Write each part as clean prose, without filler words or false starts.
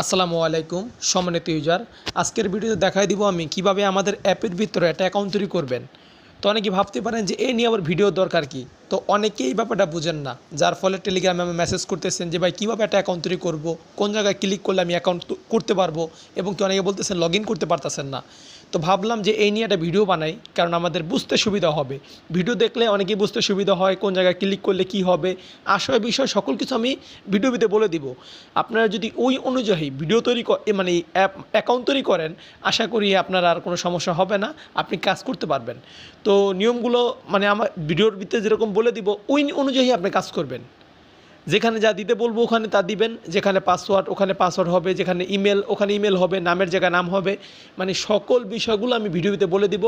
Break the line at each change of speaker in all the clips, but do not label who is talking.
আসসালামু আলাইকুম সম্মানিত ইউজার। আজকের ভিডিওতে দেখাই দিব আমি কিভাবে আমাদের অ্যাপের ভিতরে একটা অ্যাকাউন্ট তৈরি করবেন। তো অনেকে ভাবতে পারেন যে এই নিয়ে আবার ভিডিও দরকার কি। তো অনেকেই এই ব্যাপারটা বুঝেন না, যার ফলে টেলিগ্রামে আমি মেসেজ করতেছেন যে ভাই কীভাবে একটা অ্যাকাউন্ট তৈরি করব, কোন জায়গায় ক্লিক করলে আমি অ্যাকাউন্ট করতে পারবো, এবং কি অনেকে বলতেছেন লগ ইন করতে পারতেছেন না। তো ভাবলাম যে এই নিয়ে একটা ভিডিও বানাই, কারণ আমাদের বুঝতে সুবিধা হবে। ভিডিও দেখলে অনেকেই বুঝতে সুবিধা হয়, কোন জায়গায় ক্লিক করলে কি হবে, আশয় বিষয় সকল কিছু আমি ভিডিওতে বলে দিব। আপনারা যদি ওই অনুযায়ী ভিডিও তৈরি মানে অ্যাকাউন্ট তৈরি করেন, আশা করি আপনার আর কোনো সমস্যা হবে না, আপনি কাজ করতে পারবেন। তো নিয়মগুলো মানে আমার ভিডিওর ভিতরে যেরকম বলে দিব ওই অনুযায়ী আপনি কাজ করবেন। যেখানে যা দিতে বলবো ওখানে তা দিবেন, যেখানে পাসওয়ার্ড ওখানে পাসওয়ার্ড হবে, যেখানে ইমেল ওখানে ইমেল হবে, নামের জায়গায় নাম হবে, মানে সকল বিষয়গুলো আমি ভিডিওতে বলে দিব।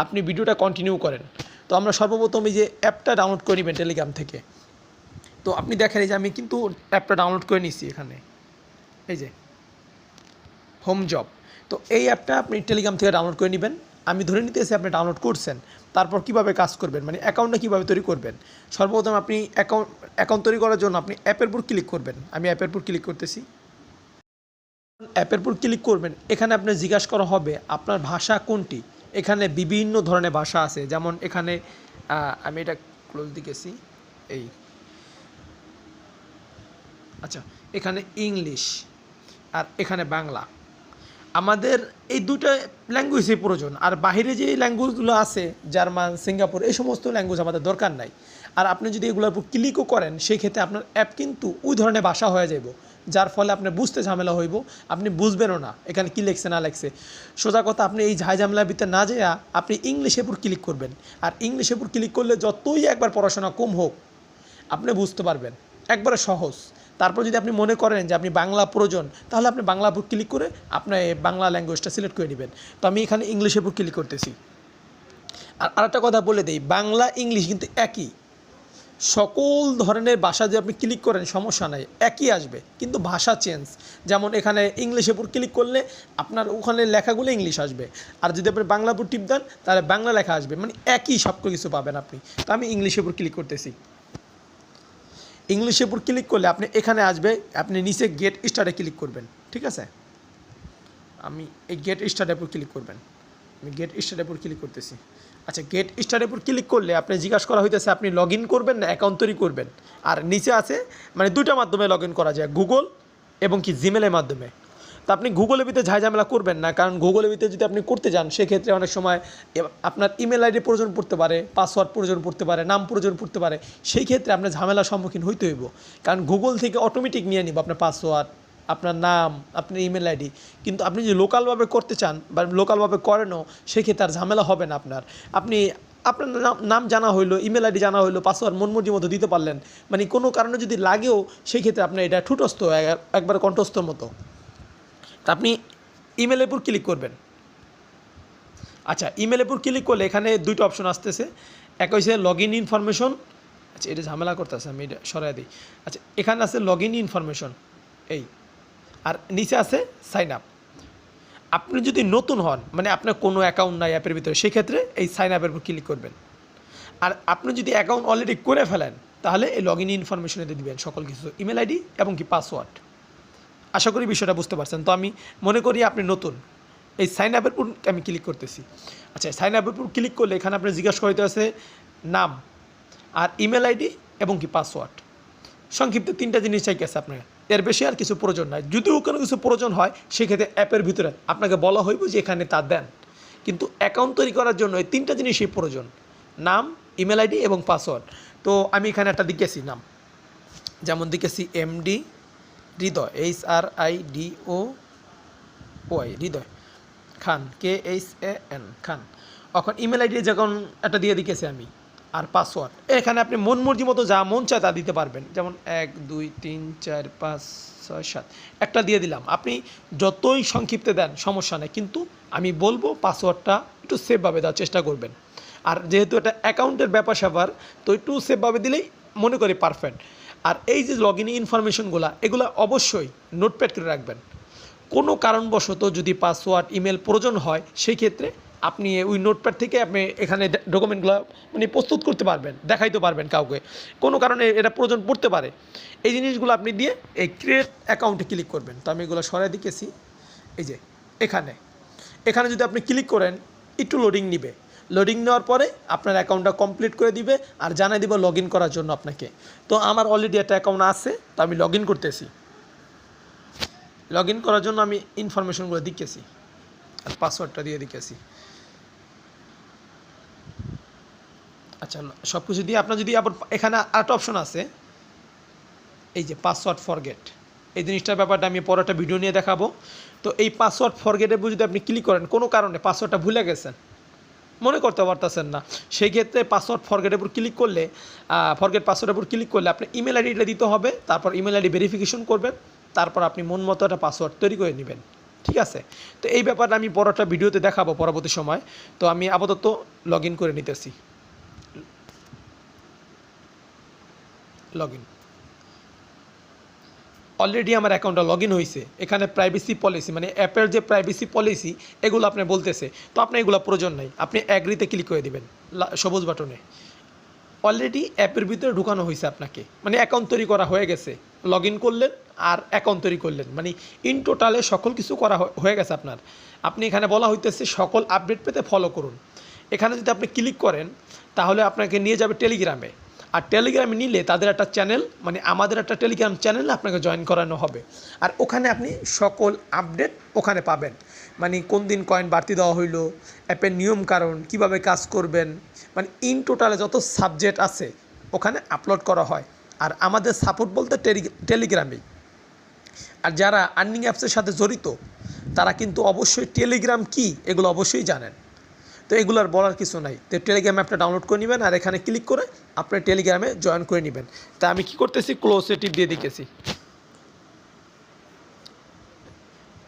আপনি ভিডিওটা কন্টিনিউ করেন। তো আমরা সর্বপ্রথম এই যে অ্যাপটা ডাউনলোড করে নেবেন টেলিগ্রাম থেকে। তো আপনি দেখেন এই যে আমি কিন্তু অ্যাপটা ডাউনলোড করে নিচ্ছি, এখানে এই যে হোম জব। তো এই অ্যাপটা আপনি টেলিগ্রাম থেকে ডাউনলোড করে নেবেন। আমি ধরে নিতেছি আপনি ডাউনলোড করছেন। তারপর কিভাবে কাজ করবেন, মানে অ্যাকাউন্টটা কীভাবে তৈরি করবেন। সর্বপ্রথম আপনি অ্যাকাউন্ট তৈরি করার জন্য আপনি অ্যাপের উপর ক্লিক করবেন। আমি অ্যাপের উপর ক্লিক করতেছি। অ্যাপের উপর ক্লিক করবেন, এখানে আপনার জিজ্ঞাসা করা হবে আপনার ভাষা কোনটি। এখানে বিভিন্ন ধরনের ভাষা আছে, যেমন এখানে আমি এটা ক্লোজ দিকেছি এই, আচ্ছা, এখানে ইংলিশ আর এখানে বাংলা। আমাদের এই দুটো ল্যাঙ্গুয়েজই প্রয়োজন, আর বাইরে যে ল্যাঙ্গুয়েজগুলো আছে জার্মান সিঙ্গাপুর এই সমস্ত ল্যাঙ্গুয়েজ আমাদের দরকার নাই। আর আপনি যদি এগুলোর উপর ক্লিকও করেন সেই ক্ষেত্রে আপনার অ্যাপ কিন্তু ওই ধরনের ভাষা হয়ে যাব, যার ফলে আপনার বুঝতে ঝামেলা হইব, আপনি বুঝবেনও না এখানে কী লেখছে না লেখছে। সোজা কথা, আপনি এই ঝামেলার ভিতরে না যেয়ে আপনি ইংলিশের উপর ক্লিক করবেন। আর ইংলিশের উপর ক্লিক করলে যতই একবার পড়াশোনা কম হোক আপনি বুঝতে পারবেন, একবারে সহজ। তারপর যদি আপনি মনে করেন যে আপনি বাংলা প্রয়োজন, তাহলে আপনি বাংলা উপর ক্লিক করে আপনার বাংলা ল্যাঙ্গুয়েজটা সিলেক্ট করে নেবেন। তো আমি এখানে ইংলিশের উপর ক্লিক করতেছি। আর আরেকটা কথা বলে দেই, বাংলা ইংলিশ কিন্তু একই। সকল ধরনের ভাষা যদি আপনি ক্লিক করেন সমস্যা নাই, একই আসবে, কিন্তু ভাষা চেঞ্জ। যেমন এখানে ইংলিশের উপর ক্লিক করলে আপনার ওখানে লেখাগুলো ইংলিশ আসবে, আর যদি আপনি বাংলা উপর টিপ দেন তাহলে বাংলা লেখা আসবে, মানে একই সব কিছু পাবেন আপনি। তো আমি ইংলিশের উপর ক্লিক করতেছি। ইংলিশের উপর ক্লিক করলে আপনি এখানে আসবে, আপনি নিচে গেট স্টার্টে ক্লিক করবেন, ঠিক আছে। আমি এই গেট স্টার্টের উপর ক্লিক করবেন। আমি গেট স্টার্টের উপর ক্লিক করতেছি। আচ্ছা, গেট স্টার্টের উপর ক্লিক করলে আপনি জিজ্ঞাসা করা হইতেছে আপনি লগ ইন করবেন না অ্যাকাউন্ট তৈরি করবেন। আর নিচে আছে মানে দুইটা মাধ্যমে লগ ইন করা যায়, গুগল এবং কি জিমেলের মাধ্যমে। তো আপনি গুগলের ভিতরে ঝামেলা করবেন না, কারণ গুগলের ভিতরে যদি আপনি করতে যান সেক্ষেত্রে অনেক সময় আপনার ইমেল আইডি প্রয়োজন পড়তে পারে, পাসওয়ার্ড প্রয়োজন পড়তে পারে, নাম প্রয়োজন পড়তে পারে। সেই ক্ষেত্রে আপনার ঝামেলার সম্মুখীন হইতে হইব, কারণ গুগল থেকে অটোমেটিক নিয়ে নিব আপনার পাসওয়ার্ড, আপনার নাম, আপনার ইমেল আইডি। কিন্তু আপনি যদি লোকালভাবে করতে চান বা লোকালভাবে করেনও, সেক্ষেত্রে আর ঝামেলা হবে না আপনার। আপনি আপনার নাম জানা হইলো, ইমেল আইডি জানা হইলো, পাসওয়ার্ড মনমর্জি মতো দিতে পারলেন, মানে কোনো কারণে যদি লাগেও সেই ক্ষেত্রে আপনার এটা ঠুটস্থ একবার কণ্ঠস্থর মতো। তা আপনি ইমেলের উপর ক্লিক করবেন। আচ্ছা, ইমেলের উপর ক্লিক করলে এখানে দুইটা অপশন আসতেছে। এক হচ্ছে লগ ইন ইনফরমেশন। আচ্ছা, এটা ঝামেলা করতেছে, আমি এটা সরাই দিই। আচ্ছা, এখানে আছে লগ ইন ইনফরমেশন এই, আর নিচে আছে সাইন আপ। আপনি যদি নতুন হন, মানে আপনার কোনো অ্যাকাউন্ট নাই অ্যাপের ভিতরে, সেক্ষেত্রে এই সাইন আপের উপর ক্লিক করবেন। আর আপনি যদি অ্যাকাউন্ট অলরেডি করে ফেলেন তাহলে এই লগ ইন ইনফরমেশনে দিবেন সকল কিছু, ইমেল আইডি এবং কি পাসওয়ার্ড। আশা করি বিষয়টা বুঝতে পারছেন। তো আমি মনে করি আপনি নতুন, এই সাইন আপের উপর আমি ক্লিক করতেছি। আচ্ছা, সাইন আপের উপর ক্লিক করলে এখানে আপনি জিজ্ঞাসা করতে আছে নাম আর ইমেল আইডি এবং কি পাসওয়ার্ড। সংক্ষিপ্ত তিনটা জিনিস চাইতেছে আপনার, এর বেশি আর কিছু প্রয়োজন নয়। যদিও কোনো কিছু প্রয়োজন হয় সেক্ষেত্রে অ্যাপের ভিতরে আপনাকে বলা হইব যে এখানে তা দেন, কিন্তু অ্যাকাউন্ট তৈরি করার জন্য এই তিনটা জিনিসই প্রয়োজন, নাম, ইমেল আইডি এবং পাসওয়ার্ড। তো আমি এখানে একটা দিকেছি নাম, যেমন দিকেছি এমডি হৃদয়, HRIDOY হৃদয় খান, KHAN খান। এখন ইমেল আইডি যখন একটা দিয়ে দিকেছি আমি, আর পাসওয়ার্ড এখানে আপনি মন মর্জি মতো যা মন চায় তা দিতে পারবেন, যেমন 1 2 3 4 5 6 7 একটা দিয়ে দিলাম। আপনি যতই সংক্ষিপ্তে দেন সমস্যা নেই, কিন্তু আমি বলবো পাসওয়ার্ডটা একটু সেফভাবে দেওয়ার চেষ্টা করবেন। আর যেহেতু এটা অ্যাকাউন্টের ব্যাপার স্যাপার, তো একটু সেফভাবে দিলেই মনে করি পারফেক্ট। আর এই যে লগ ইন ইনফরমেশনগুলো, এগুলো অবশ্যই নোটপ্যাড করে রাখবেন। কোনো কারণবশত যদি পাসওয়ার্ড ইমেল প্রয়োজন হয় সেই ক্ষেত্রে আপনি ওই নোটপ্যাড থেকে আপনি এখানে ডকুমেন্টগুলো মানে প্রস্তুত করতে পারবেন, দেখাইতে পারবেন কাউকে, কোনো কারণে এটা প্রয়োজন পড়তে পারে। এই জিনিসগুলো আপনি দিয়ে এই ক্রিয়েট অ্যাকাউন্টে ক্লিক করবেন। তো আমি এগুলো সরাই দিকেছি। এই যে এখানে যদি আপনি ক্লিক করেন একটু লোডিং নিবে, লোডিং নেওয়ার পরে আপনার অ্যাকাউন্টটা কমপ্লিট করে দিবে আর জানিয়ে দিব লগ ইন করার জন্য আপনাকে। তো আমার অলরেডি একটা অ্যাকাউন্ট আছে, তো আমি লগ ইন করতেছি। লগ ইন করার জন্য আমি ইনফরমেশনগুলো দিকেছি আর পাসওয়ার্ডটা দিয়ে দিকেছি। আচ্ছা, সব কিছু দিয়ে আপনার যদি আবার এখানে আরেকটা অপশন আছে, এই যে পাসওয়ার্ড ফরগেট, এই জিনিসটার ব্যাপারটা আমি পরে একটা ভিডিও নিয়ে দেখাবো। তো এই পাসওয়ার্ড ফরগেটের উপর যদি আপনি ক্লিক করেন, কোনো কারণে পাসওয়ার্ডটা ভুলে গেছেন, মনে করতে পারতেছেন না, সেই ক্ষেত্রে পাসওয়ার্ড ফরগেটের উপর ক্লিক করলে ফরগেট পাসওয়ার্ডের উপর ক্লিক করলে আপনি ইমেল আইডিটা দিতে হবে, তারপর ইমেল আইডি ভেরিফিকেশন করবেন, তারপর আপনি মন মতো একটা পাসওয়ার্ড তৈরি করে নেবেন। ঠিক আছে, তো এই ব্যাপারটা আমি বড় একটা ভিডিওতে দেখাবো পরবর্তী সময়। তো আমি আপাতত লগ ইন করে নিতেছি। লগ ইন, অলরেডি আমার অ্যাকাউন্টটা লগ ইন হয়েছে। এখানে প্রাইভেসি পলিসি মানে অ্যাপের যে প্রাইভেসি পলিসি এগুলো আপনি বলতেছে, তো আপনার এগুলো প্রয়োজন নাই, আপনি অ্যাগ্রিতে ক্লিক করে দেবেন সবুজ বাটনে। অলরেডি অ্যাপের ভিতরে ঢুকানো হয়েছে আপনাকে, মানে অ্যাকাউন্ট তৈরি করা হয়ে গেছে। লগ ইন করলেন আর অ্যাকাউন্ট তৈরি করলেন, মানে ইন টোটালে সকল কিছু করা হয়ে গেছে আপনার। আপনি এখানে বলা হইতেছে সকল আপডেট পেতে ফলো করুন। এখানে যদি আপনি ক্লিক করেন তাহলে আপনাকে নিয়ে যাবে টেলিগ্রামে, আর টেলিগ্রামে নিলে তাদের একটা চ্যানেল মানে আমাদের একটা টেলিগ্রাম চ্যানেলে আপনাকে জয়েন করানো হবে। আর ওখানে আপনি সকল আপডেট ওখানে পাবেন, মানে কোন দিন কয়েন বাড়তি দেওয়া হইলো, অ্যাপের নিয়ম কারণ, কীভাবে কাজ করবেন, মানে ইন টোটালে যত সাবজেক্ট আছে ওখানে আপলোড করা হয়। আর আমাদের সাপোর্ট বলতে টেলিগ্রামেই। আর যারা আর্নিং অ্যাপসের সাথে জড়িত তারা কিন্তু অবশ্যই টেলিগ্রাম কি এগুলো অবশ্যই জানেন। তো এগুলোর বলার কিছু নাই। তো টেলিগ্রাম অ্যাপটা ডাউনলোড করে নেবেন আর এখানে ক্লিক করে আপনি টেলিগ্রামে জয়েন করে নেবেন। তা আমি কী করতেছি, ক্লোজে টিপ দিয়ে দিতেছি।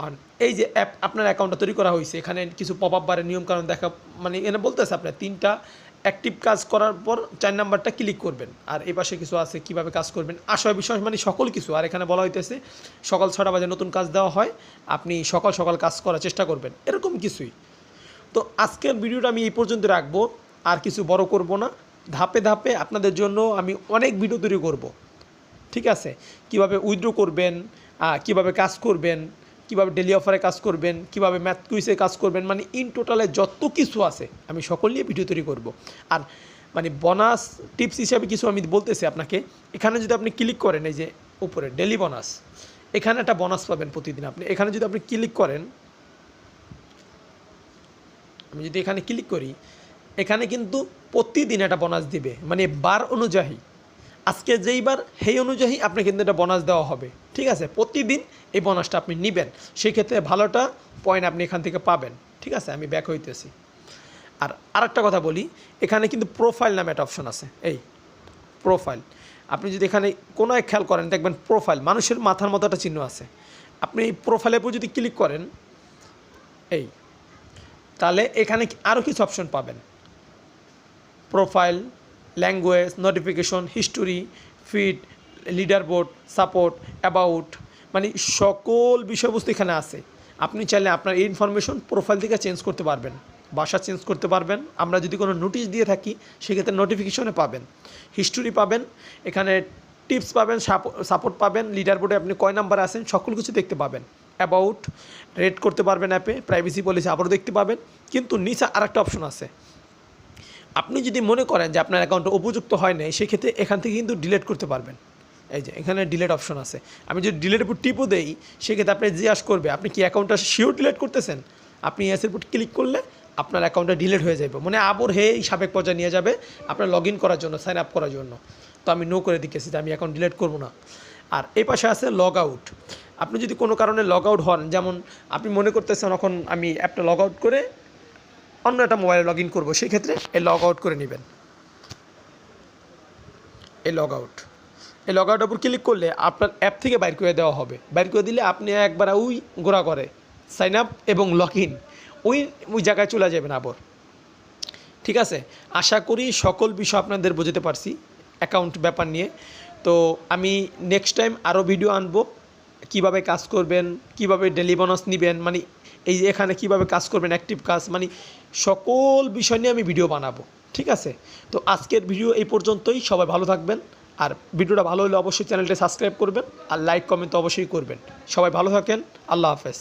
আর এই যে অ্যাপ আপনার অ্যাকাউন্টটা তৈরি করা হয়েছে, এখানে কিছু পপ আপ বারের নিয়মকানুন দেখা, মানে এখানে বলতেছে আপনার 3টা অ্যাক্টিভ কাজ করার পর 4 নাম্বারটা ক্লিক করবেন। আর এই পাশে কিছু আছে কীভাবে কাজ করবেন, আশয় বিষয় মানে সকল কিছু। আর এখানে বলা হইতেছে সকাল 6টা বাজে নতুন কাজ দেওয়া হয়, আপনি সকাল সকাল কাজ করার চেষ্টা করবেন, এরকম কিছুই। তো আজকের ভিডিওটা আমি এই পর্যন্ত রাখবো, আর কিছু বড় করব না। ধাপে ধাপে আপনাদের জন্য আমি অনেক ভিডিও তৈরি করব। ঠিক আছে, কিভাবে উইথড্র করবেন, কিভাবে কাজ করবেন, কিভাবে ডেলি অফারে কাজ করবেন, কিভাবে ম্যাথ কুইজে কাজ করবেন, মানে ইন টোটালে যত কিছু আছে আমি সকল নিয়ে ভিডিও তৈরি করব। আর মানে বোনাস টিপস হিসাবে কিছু আমি বলতেছি আপনাকে। এখানে যদি আপনি ক্লিক করেন, এই যে উপরে ডেলি বোনাস, এখানে একটা বোনাস পাবেন প্রতিদিন। আপনি এখানে যদি আপনি ক্লিক করেন, আমি যদি এখানে ক্লিক করি, এখানে কিন্তু প্রতিদিন একটা বোনাস দিবে, মানে বার অনুযায়ী, আজকে যেই বার সেই অনুযায়ী আপনাকে কিন্তু একটা বোনাস দেওয়া হবে। ঠিক আছে, প্রতিদিন এই বোনাসটা আপনি নেবেন, সেক্ষেত্রে ভালোটা পয়েন্ট আপনি এখান থেকে পাবেন। ঠিক আছে, আমি ব্যাক হইতেছি। আর আরেকটা কথা বলি, এখানে কিন্তু প্রোফাইল নামে একটা অপশন আছে। এই প্রোফাইল, আপনি যদি এখানে কোনো এক খেয়াল করেন দেখবেন প্রোফাইল মানুষের মাথার মতো একটা চিহ্ন আছে। আপনি এই প্রোফাইলের উপর যদি ক্লিক করেন, এই তাহলে এখানে আরও কিছু অপশন পাবেন। Profile, language, notification, history, feed, leader board, support, about, মানে সকল বিষয়বস্তু এখানে আছে। আপনি চাইলে আপনার এই ইনফরমেশন প্রোফাইল থেকে চেঞ্জ করতে পারবেন, ভাষা চেঞ্জ করতে পারবেন। আমরা যদি কোনো নোটিশ দিয়ে থাকি সেক্ষেত্রে নোটিফিকেশনে পাবেন, হিস্টোরি পাবেন, এখানে টিপস পাবেন, সাপোর্ট পাবেন, লিডার বোর্ডে আপনি কয় নাম্বার আছেন সকল কিছু দেখতে পাবেন। অ্যাবাউট, রেট করতে পারবেন অ্যাপে, প্রাইভেসি পলিসি আবারও দেখতে পাবেন। কিন্তু নিচে আরেকটা অপশন আছে, আপনি যদি মনে করেন যে আপনার অ্যাকাউন্টটা উপযুক্ত হয় নাই, সেক্ষেত্রে এখান থেকে কিন্তু ডিলিট করতে পারবেন। এই যে এখানে ডিলিট অপশন আছে, আমি যদি ডিলিটের উপর টিপও দেই সেক্ষেত্রে আপনি জিজ্ঞাসা করবে আপনি কি অ্যাকাউন্টটা শিওর ডিলিট করতেছেন। আপনি এসের উপর ক্লিক করলে আপনার অ্যাকাউন্টটা ডিলিট হয়ে যাবে, মানে আবার এই সাবেক পর্যায়ে নিয়ে যাবে আপনার লগ ইন করার জন্য, সাইন আপ করার জন্য। তো আমি নো করে দিয়েছি, আমি অ্যাকাউন্ট ডিলিট করবো না। আর এই পাশে আছে লগ আউট। আপনি যদি কোনো কারণে লগ আউট হন, যেমন আপনি মনে করতেছেন এখন আমি অ্যাপটা লগ আউট করে অন্য একটা মোবাইলে লগ ইন করবো, সেই ক্ষেত্রে এই লগ আউট করে নেবেন। এই লগ আউটের উপর ক্লিক করলে আপনার অ্যাপ থেকে বাইর করে দেওয়া হবে। বাইর করে দিলে আপনি একবার ওই গোড়া করে সাইন আপ এবং লগ ইন ওই জায়গায় চলে যাবেন আবার। ঠিক আছে, আশা করি সকল বিষয় আপনাদের বোঝাতে পারছি অ্যাকাউন্ট ব্যাপার নিয়ে। তো আমি নেক্সট টাইম আরও ভিডিও আনবো, কিভাবে কাজ করবেন, কিভাবে ডেলি বোনাস নেবেন, মানে এই যে এখানে কীভাবে কাজ করবেন, অ্যাক্টিভ কাজ, মানে সকল বিষয় নিয়ে আমি ভিডিও বানাবো, ঠিক আছে? তো আজকের ভিডিও এই পর্যন্তই। সবাই ভালো থাকবেন, আর ভিডিওটা ভালো হলে অবশ্যই চ্যানেলটা সাবস্ক্রাইব করবেন, আর লাইক কমেন্ট তো অবশ্যই করবেন। সবাই ভালো থাকেন, আল্লাহ হাফেজ।